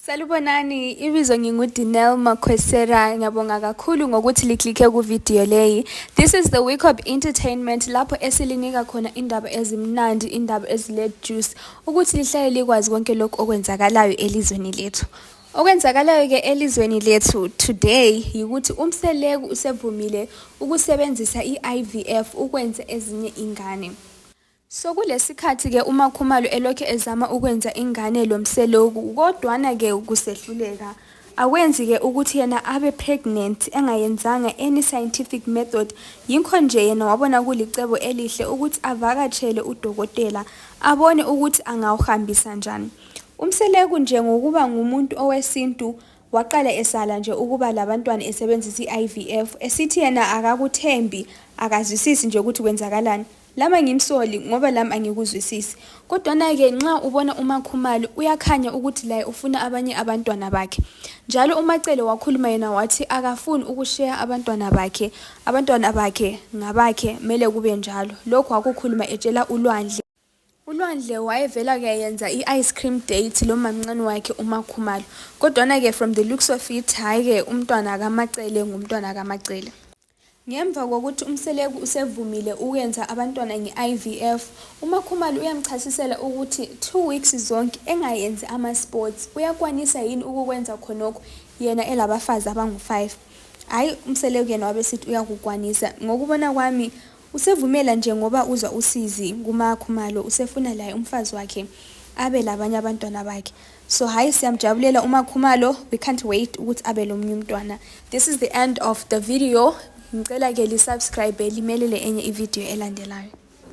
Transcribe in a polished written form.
Salubonani, ibizo nginguDinel Makwesera. Ngiyabonga kakhulu ngokuthi liklikhe ku-video leyi. This is the week of entertainment lapho esilinika khona indaba ezimnandi, indaba ezile-juice ukuthi lihlale likwazi konke lokho okwenzakalayo elizweni lethu. Okwenzakalayo-ke elizweni lethu today yikuthi uMseleku usevumile ukusebenzisa i-IVF ukwenza ezinye ingane. So kulesikhathi-ke uMakhumalo elokhu ezama ukwenza ingane lo Mseleku, kodwana-ke kusehluleka. Akwenzi-ke ukuthi yena abe pregnant engayenzanga any scientific method. Yikho nje yena wabona kulicebo elihle ukuthi avakatshele udokotela abone ukuthi angawuhambisa njani. uMseleku nje ngokuba ngumuntu owesintu waqala esala nje ukuba labantwana esebenzisa i-IVF, esithi yena akakuthembi, akazwisisi nje ukuthi kwenzakalani. Lama ngimsoli ngoba lami angikuzwisisi. Kodwana-ke nxa ubona uMakhumalo uyakhanya ukuthi la ufuna abanye abantwana bakhe. Njalo uMacele wakhuluma yena wathi akafuni ukushiya abantwana bakhe ngabakhe, mele kube njalo. Lokho wakukhuluma etshela uLwandle. uLwandle wayevela kuyenza i-ice cream date lo mamncane wakhe uMakhumalo. Kodwana-ke from the looks of it, hayi-ke umntwana kaMacele ngumntwana kaMacele. Ngemva kokuthi uMseleku usevumile ukwenza abantwana nge-IVF, uMakhumalo uyamchasisela ukuthi 2 weeks zonke engayenzi ama-sports uyakwanisa yini ukukwenza khonokho yena elabafazi abangu-5. Hayi, uMseleku yena wabesithi uyakukwanisa. Ngokubona kwami usevumela nje ngoba uzwa usizi kuMakhumalo, usefuna la umfazi wakhe abe labanye abantwana bakhe. So hayi, siyamjabulela uMakhumalo, we can't wait ukuthi abe lo munye umntwana. This is the end of the video. Ngicela ke li subscribe limelele enye i-video elandelayo.